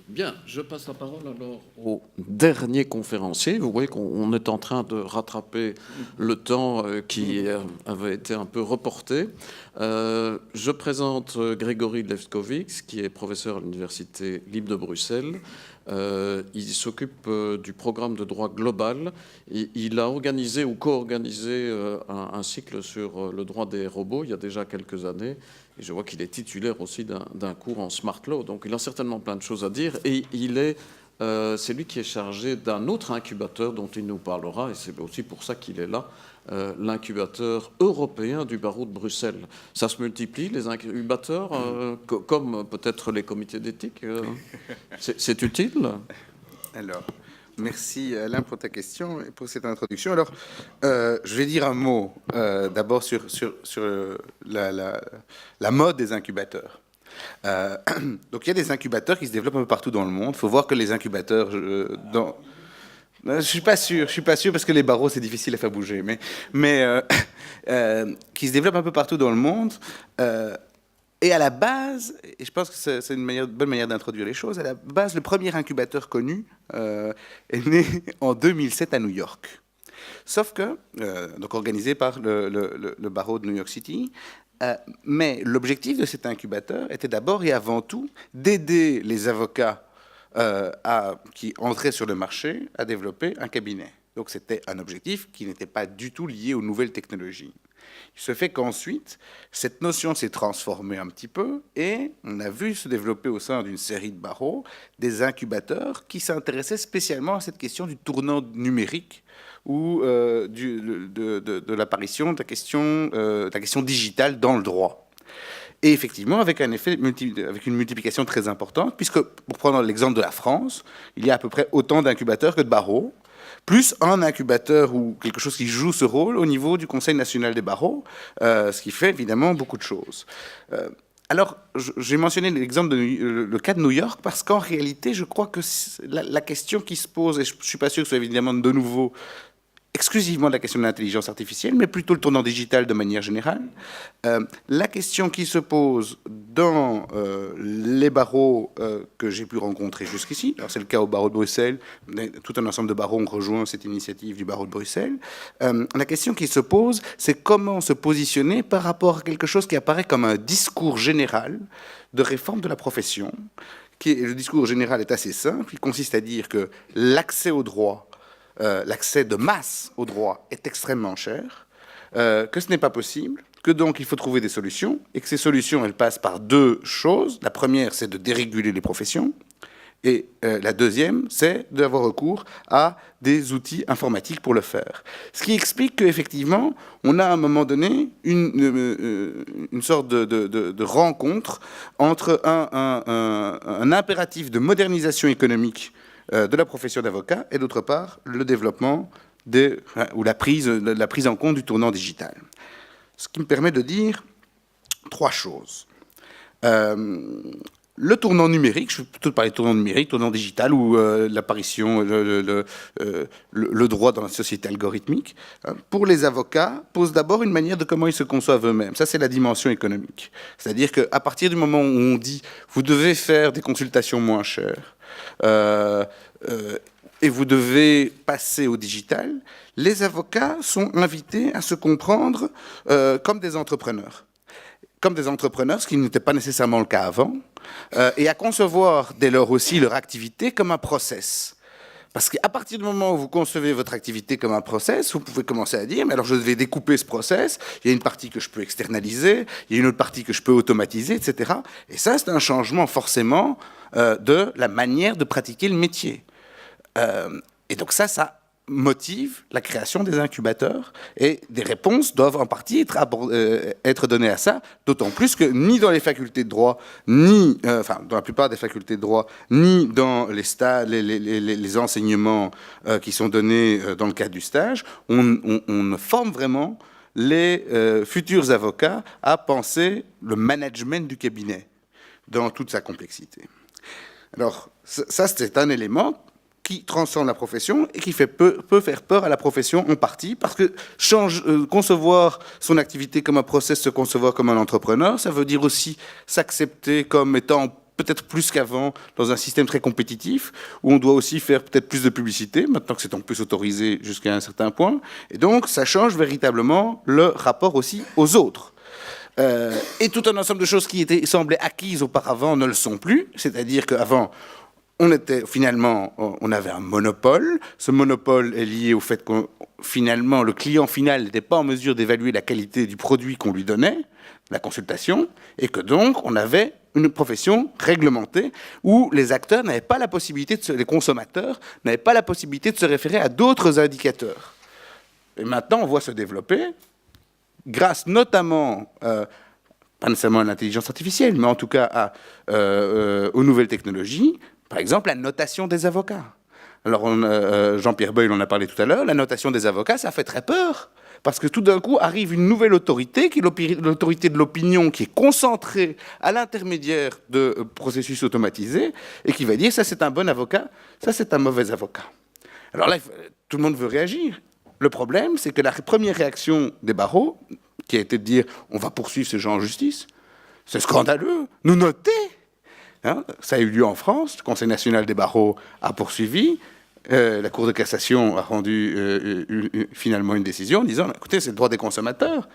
Bien, je passe la parole alors au dernier conférencier. Vous voyez qu'on est en train de rattraper le temps qui avait été un peu reporté. Je présente Grégory Lefkowitz, qui est professeur à l'Université libre de Bruxelles. Il s'occupe du programme de droit global. Il a organisé ou co-organisé un cycle sur le droit des robots il y a déjà quelques années. Et je vois qu'il est titulaire aussi d'un cours en Smart Law, donc il a certainement plein de choses à dire. Et c'est lui qui est chargé d'un autre incubateur dont il nous parlera, et c'est aussi pour ça qu'il est là, l'incubateur européen du barreau de Bruxelles. Ça se multiplie, les incubateurs, comme peut-être les comités d'éthique. C'est utile? Alors, merci Alain pour ta question et pour cette introduction. Alors, je vais dire un mot d'abord sur la mode des incubateurs. Donc, il y a des incubateurs qui se développent un peu partout dans le monde. Il faut voir que les incubateurs... Je suis pas sûr parce que les barreaux, c'est difficile à faire bouger, mais qui se développent un peu partout dans le monde. Et à la base, et je pense que c'est une bonne manière d'introduire les choses, à la base, le premier incubateur connu est né en 2007 à New York. Sauf que, donc organisé par le barreau de New York City, mais l'objectif de cet incubateur était d'abord et avant tout d'aider les avocats qui entraient sur le marché à développer un cabinet. Donc c'était un objectif qui n'était pas du tout lié aux nouvelles technologies. Il se fait qu'ensuite, cette notion s'est transformée un petit peu et on a vu se développer au sein d'une série de barreaux des incubateurs qui s'intéressaient spécialement à cette question du tournant numérique ou de l'apparition de la question digitale dans le droit. Et effectivement, avec avec une multiplication très importante, puisque, pour prendre l'exemple de la France, il y a à peu près autant d'incubateurs que de barreaux, plus un incubateur ou quelque chose qui joue ce rôle au niveau du Conseil national des barreaux, ce qui fait évidemment beaucoup de choses. Alors, j'ai mentionné l'exemple le cas de New York parce qu'en réalité, je crois que la question qui se pose, et je ne suis pas sûr que ce soit évidemment de nouveau exclusivement de la question de l'intelligence artificielle, mais plutôt le tournant digital de manière générale. La question qui se pose dans les barreaux que j'ai pu rencontrer jusqu'ici, alors c'est le cas au barreau de Bruxelles, tout un ensemble de barreaux ont rejoint cette initiative du barreau de Bruxelles, la question qui se pose, c'est comment se positionner par rapport à quelque chose qui apparaît comme un discours général de réforme de la profession. Le discours général est assez simple, il consiste à dire que l'accès au droit, l'accès de masse au droit est extrêmement cher, que ce n'est pas possible, que donc il faut trouver des solutions, et que ces solutions, elles passent par deux choses. La première, c'est de déréguler les professions, et la deuxième, c'est d'avoir recours à des outils informatiques pour le faire. Ce qui explique qu'effectivement, on a à un moment donné une sorte de rencontre entre un impératif de modernisation économique de la profession d'avocat, et d'autre part, le développement ou la prise en compte du tournant digital. Ce qui me permet de dire trois choses. Le tournant numérique, je vais plutôt parler de tournant numérique, tournant digital, ou l'apparition, le droit dans la société algorithmique, pour les avocats, pose d'abord une manière de comment ils se conçoivent eux-mêmes. Ça, c'est la dimension économique. C'est-à-dire qu'à partir du moment où on dit « vous devez faire des consultations moins chères », et vous devez passer au digital, les avocats sont invités à se comprendre comme des entrepreneurs. Comme des entrepreneurs, ce qui n'était pas nécessairement le cas avant, et à concevoir dès lors aussi leur activité comme un process. Parce qu'à partir du moment où vous concevez votre activité comme un process, vous pouvez commencer à dire, mais alors je vais découper ce process, il y a une partie que je peux externaliser, il y a une autre partie que je peux automatiser, etc. Et ça, c'est un changement forcément de la manière de pratiquer le métier. Et donc ça motive la création des incubateurs, et des réponses doivent en partie être données à ça, d'autant plus que ni dans les facultés de droit, ni dans la plupart des facultés de droit, ni dans les enseignements qui sont donnés dans le cadre du stage, on forme vraiment les futurs avocats à penser le management du cabinet dans toute sa complexité. Alors ça, c'est un élément qui transcende la profession et qui peut faire peur à la profession en partie, parce que concevoir son activité comme un process, se concevoir comme un entrepreneur, ça veut dire aussi s'accepter comme étant peut-être plus qu'avant dans un système très compétitif, où on doit aussi faire peut-être plus de publicité, maintenant que c'est en plus autorisé jusqu'à un certain point. Et donc, ça change véritablement le rapport aussi aux autres. Et tout un ensemble de choses qui semblaient acquises auparavant ne le sont plus. C'est-à-dire qu'avant, on avait un monopole. Ce monopole est lié au fait que finalement, le client final n'était pas en mesure d'évaluer la qualité du produit qu'on lui donnait, la consultation, et que donc on avait une profession réglementée où les acteurs n'avaient pas la possibilité, les consommateurs n'avaient pas la possibilité de se référer à d'autres indicateurs. Et maintenant, on voit se développer, grâce notamment, pas nécessairement à l'intelligence artificielle, mais en tout cas aux nouvelles technologies, par exemple la notation des avocats. Alors Jean-Pierre Beuil en a parlé tout à l'heure, la notation des avocats, ça fait très peur. Parce que tout d'un coup arrive une nouvelle autorité, qui est l'autorité de l'opinion, qui est concentrée à l'intermédiaire de processus automatisés, et qui va dire ça c'est un bon avocat, ça c'est un mauvais avocat. Alors là, tout le monde veut réagir. Le problème, c'est que la première réaction des barreaux, qui a été de dire on va poursuivre ces gens en justice, c'est scandaleux, nous noter. Hein, ça a eu lieu en France, le Conseil national des barreaux a poursuivi. La Cour de cassation a rendu finalement une décision en disant écoutez, c'est le droit des consommateurs.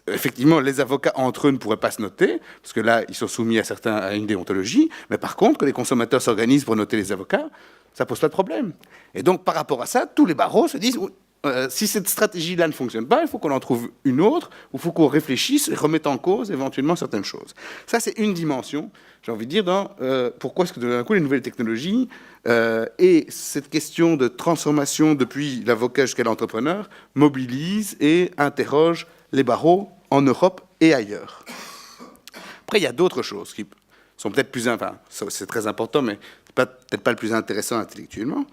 Effectivement, les avocats entre eux ne pourraient pas se noter, parce que là, ils sont soumis à une déontologie, mais par contre, que les consommateurs s'organisent pour noter les avocats, ça pose pas de problème. Et donc, par rapport à ça, tous les barreaux se disent si cette stratégie-là ne fonctionne pas, il faut qu'on en trouve une autre, ou il faut qu'on réfléchisse et remette en cause éventuellement certaines choses. Ça, c'est une dimension, j'ai envie de dire, dans pourquoi est-ce que d'un coup les nouvelles technologies et cette question de transformation depuis l'avocat jusqu'à l'entrepreneur mobilisent et interrogent les barreaux en Europe et ailleurs. Après, il y a d'autres choses qui sont peut-être plus... Enfin, c'est très important, mais peut-être pas le plus intéressant intellectuellement.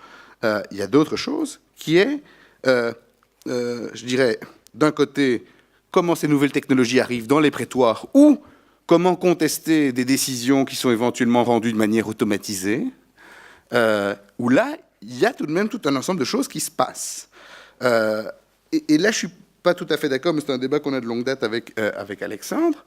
Il y a d'autres choses qui est... je dirais, d'un côté, comment ces nouvelles technologies arrivent dans les prétoires ou comment contester des décisions qui sont éventuellement rendues de manière automatisée, où là, il y a tout de même tout un ensemble de choses qui se passent. Et là, je ne suis pas tout à fait d'accord, mais c'est un débat qu'on a de longue date avec Alexandre.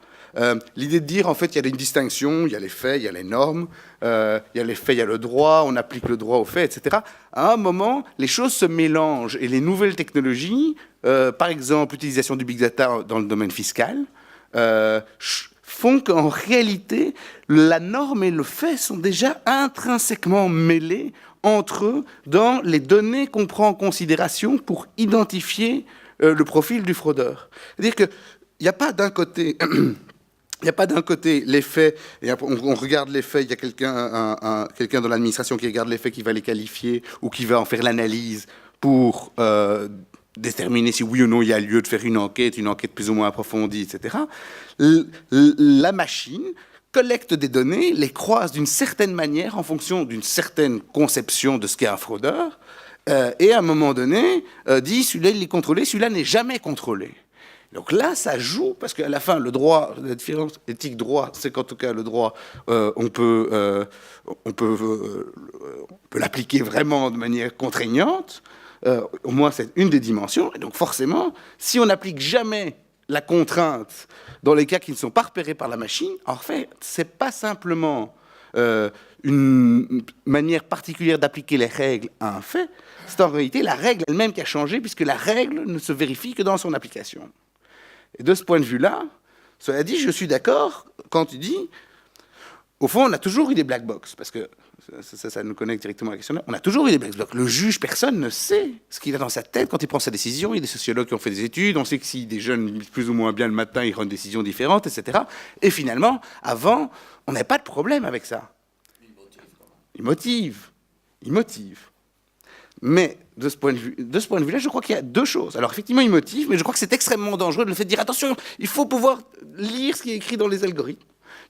L'idée de dire, en fait, il y a une distinction, il y a les faits, il y a les normes, il y a les faits, il y a le droit, on applique le droit aux faits, etc. À un moment, les choses se mélangent et les nouvelles technologies, par exemple, l'utilisation du big data dans le domaine fiscal, font qu'en réalité, la norme et le fait sont déjà intrinsèquement mêlés entre eux dans les données qu'on prend en considération pour identifier le profil du fraudeur. C'est-à-dire qu'il n'y a pas d'un côté... Il n'y a pas d'un côté les faits, et on regarde les faits, il y a quelqu'un dans l'administration qui regarde les faits, qui va les qualifier ou qui va en faire l'analyse pour déterminer si oui ou non il y a lieu de faire une enquête plus ou moins approfondie, etc. La machine collecte des données, les croise d'une certaine manière en fonction d'une certaine conception de ce qu'est un fraudeur, et à un moment donné dit celui-là il est contrôlé, celui-là n'est jamais contrôlé. Donc là, ça joue, parce qu'à la fin, le droit, la différence éthique-droit, c'est qu'en tout cas, le droit, on peut l'appliquer vraiment de manière contraignante. Au moins, c'est une des dimensions. Et donc, forcément, si on n'applique jamais la contrainte dans les cas qui ne sont pas repérés par la machine, en fait, c'est pas simplement une manière particulière d'appliquer les règles à un fait, c'est en réalité la règle elle-même qui a changé, puisque la règle ne se vérifie que dans son application. Et de ce point de vue-là, cela dit, je suis d'accord quand tu dis, au fond, on a toujours eu des black box, parce que ça nous connecte directement à la question-là, on a toujours eu des black box. Le juge, personne ne sait ce qu'il a dans sa tête quand il prend sa décision. Il y a des sociologues qui ont fait des études, on sait que si des jeunes lisent plus ou moins bien le matin, ils prennent une décision différente, etc. Et finalement, avant, on n'avait pas de problème avec ça. Il motive. Mais de ce point de vue-là, je crois qu'il y a deux choses. Alors effectivement, il motive, mais je crois que c'est extrêmement dangereux de le fait de dire attention, il faut pouvoir lire ce qui est écrit dans les algorithmes.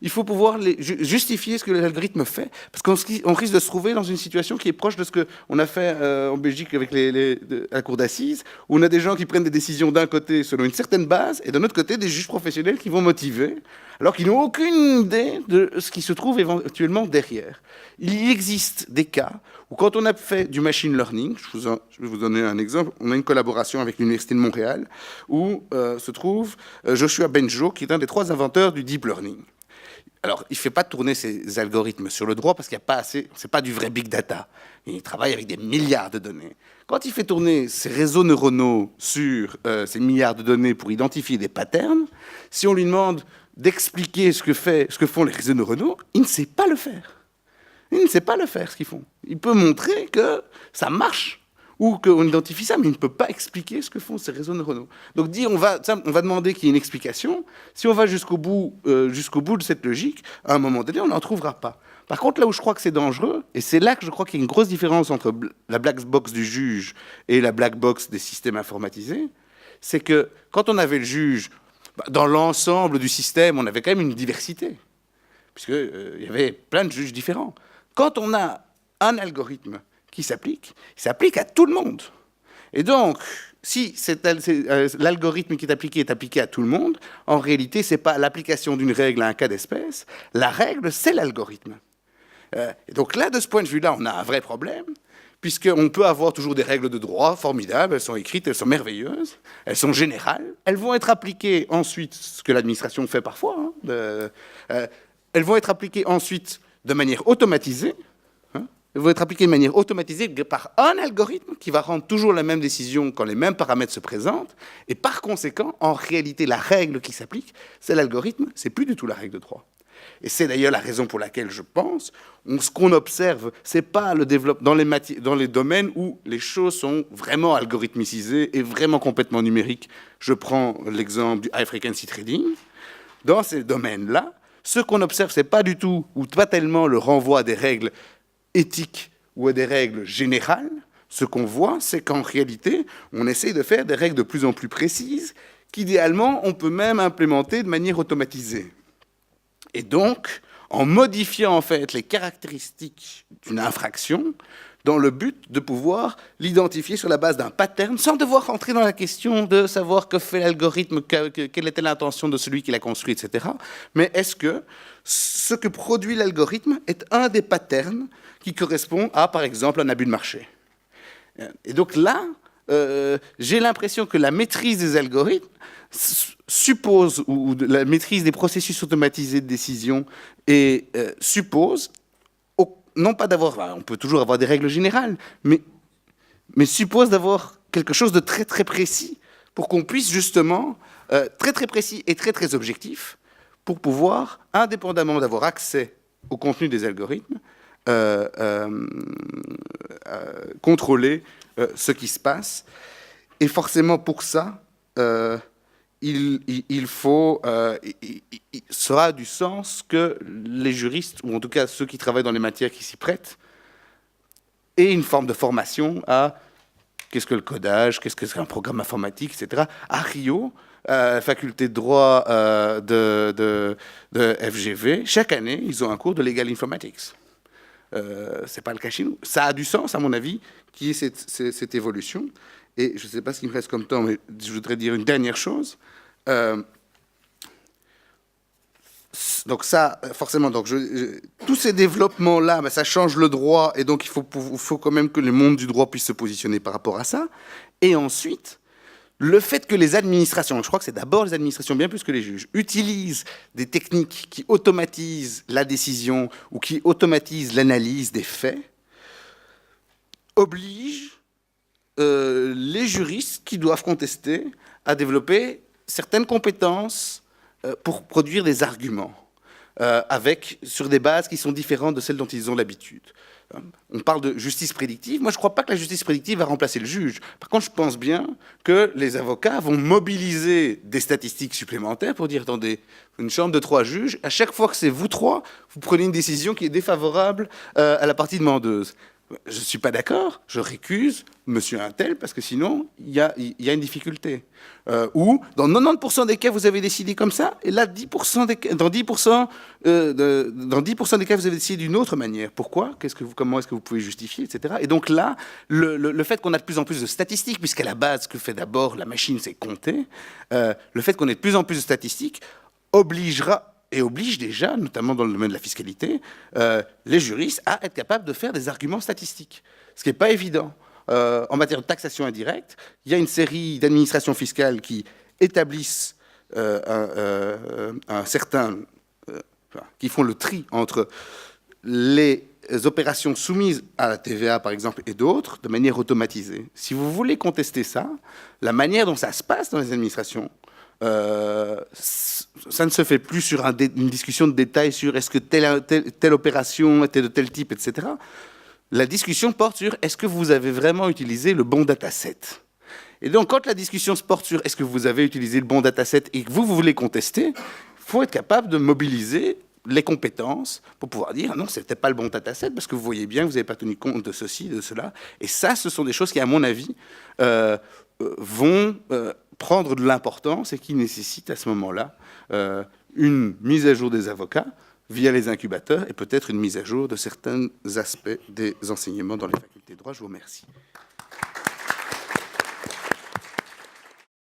Il faut pouvoir justifier ce que l'algorithme fait, parce qu'on risque de se trouver dans une situation qui est proche de ce qu'on a fait en Belgique avec la cour d'assises, où on a des gens qui prennent des décisions d'un côté selon une certaine base, et d'un autre côté des juges professionnels qui vont motiver, alors qu'ils n'ont aucune idée de ce qui se trouve éventuellement derrière. Il existe des cas où quand on a fait du machine learning, je vais vous donner un exemple, on a une collaboration avec l'Université de Montréal, où se trouve Joshua Bengio, qui est un des 3 inventeurs du deep learning. Alors, il ne fait pas tourner ses algorithmes sur le droit parce qu'il n'y a pas assez, c'est pas du vrai big data. Il travaille avec des milliards de données. Quand il fait tourner ses réseaux neuronaux sur ces milliards de données pour identifier des patterns, si on lui demande d'expliquer ce que font les réseaux neuronaux, il ne sait pas le faire. Il ne sait pas le faire, ce qu'ils font. Il peut montrer que ça marche, ou qu'on identifie ça, mais il ne peut pas expliquer ce que font ces réseaux neuronaux. Donc on va demander qu'il y ait une explication. Si on va jusqu'au bout de cette logique, à un moment donné, on n'en trouvera pas. Par contre, là où je crois que c'est dangereux, et c'est là que je crois qu'il y a une grosse différence entre la black box du juge et la black box des systèmes informatisés, c'est que quand on avait le juge, dans l'ensemble du système, on avait quand même une diversité, puisqu'il y avait plein de juges différents. Quand on a un algorithme qui s'applique, il s'applique à tout le monde. Et donc, si l'algorithme qui est appliqué à tout le monde, en réalité, ce n'est pas l'application d'une règle à un cas d'espèce. La règle, c'est l'algorithme. Et donc là, de ce point de vue-là, on a un vrai problème, puisqu'on peut avoir toujours des règles de droit formidables, elles sont écrites, elles sont merveilleuses, elles sont générales, elles vont être appliquées ensuite, ce que l'administration fait parfois, elles vont être appliquées ensuite de manière automatisée, vont être appliquées de manière automatisée par un algorithme qui va rendre toujours la même décision quand les mêmes paramètres se présentent. Et par conséquent, en réalité, la règle qui s'applique, c'est l'algorithme, c'est plus du tout la règle de droit. Et c'est d'ailleurs la raison pour laquelle je pense, ce qu'on observe, c'est pas le développement dans les domaines où les choses sont vraiment algorithmicisées et vraiment complètement numériques. Je prends l'exemple du high frequency trading. Dans ces domaines-là, ce qu'on observe, c'est pas du tout, ou pas tellement le renvoi à des règles éthiques ou à des règles générales. Ce qu'on voit, c'est qu'en réalité, on essaye de faire des règles de plus en plus précises qu'idéalement, on peut même implémenter de manière automatisée. Et donc, en modifiant en fait les caractéristiques d'une infraction, dans le but de pouvoir l'identifier sur la base d'un pattern, sans devoir rentrer dans la question de savoir que fait l'algorithme, quelle était l'intention de celui qui l'a construit, etc. Mais est-ce que ce que produit l'algorithme est un des patterns qui correspond à, par exemple, un abus de marché? Et donc là, j'ai l'impression que la maîtrise des algorithmes suppose, ou la maîtrise des processus automatisés de décision, suppose, non pas d'avoir, on peut toujours avoir des règles générales, mais suppose d'avoir quelque chose de très très précis pour qu'on puisse justement, très très précis et très très objectif, pour pouvoir, indépendamment d'avoir accès au contenu des algorithmes, contrôler ce qui se passe. Et forcément pour ça, cela a du sens que les juristes, ou en tout cas ceux qui travaillent dans les matières qui s'y prêtent, aient une forme de formation à qu'est-ce que le codage, qu'est-ce que c'est un programme informatique, etc. À Rio, la faculté de droit de FGV, chaque année, ils ont un cours de Legal Informatics. C'est pas le cas chez nous. Ça a du sens, à mon avis, qu'il y ait cette évolution. Et je ne sais pas ce qu'il me reste comme temps, mais je voudrais dire une dernière chose. Donc ça, forcément, tous ces développements-là, ça change le droit, et donc il faut quand même que le monde du droit puisse se positionner par rapport à ça. Et ensuite, le fait que les administrations, je crois que c'est d'abord les administrations, bien plus que les juges, utilisent des techniques qui automatisent la décision ou qui automatisent l'analyse des faits, oblige les juristes qui doivent contester à développer certaines compétences pour produire des arguments sur des bases qui sont différentes de celles dont ils ont l'habitude. On parle de justice prédictive. Moi, je ne crois pas que la justice prédictive va remplacer le juge. Par contre, je pense bien que les avocats vont mobiliser des statistiques supplémentaires pour dire, attendez, une chambre de 3 juges, à chaque fois que c'est vous 3, vous prenez une décision qui est défavorable à la partie demandeuse. Je ne suis pas d'accord, je récuse monsieur untel parce que sinon, il y a une difficulté. Ou, dans 90% des cas, vous avez décidé comme ça, et là, dans 10% des cas, vous avez décidé d'une autre manière. Pourquoi? Comment est-ce que vous pouvez justifier, etc. Et donc là, le fait qu'on a de plus en plus de statistiques, puisqu'à la base, ce que fait d'abord la machine, c'est compter, le fait qu'on ait de plus en plus de statistiques obligera et oblige déjà, notamment dans le domaine de la fiscalité, les juristes à être capables de faire des arguments statistiques. Ce qui n'est pas évident. En matière de taxation indirecte, il y a une série d'administrations fiscales qui établissent un certain qui font le tri entre les opérations soumises à la TVA, par exemple, et d'autres, de manière automatisée. Si vous voulez contester ça, la manière dont ça se passe dans les administrations, ça ne se fait plus sur une discussion de détail sur est-ce que telle opération était de tel type, etc. La discussion porte sur est-ce que vous avez vraiment utilisé le bon dataset. Et donc, quand la discussion se porte sur est-ce que vous avez utilisé le bon dataset et que vous voulez contester, il faut être capable de mobiliser les compétences pour pouvoir dire non, ce n'était pas le bon dataset parce que vous voyez bien que vous n'avez pas tenu compte de ceci, de cela. Et ça, ce sont des choses qui, à mon avis, vont prendre de l'importance et qui nécessitent à ce moment-là une mise à jour des avocats via les incubateurs et peut-être une mise à jour de certains aspects des enseignements dans les facultés de droit. Je vous remercie.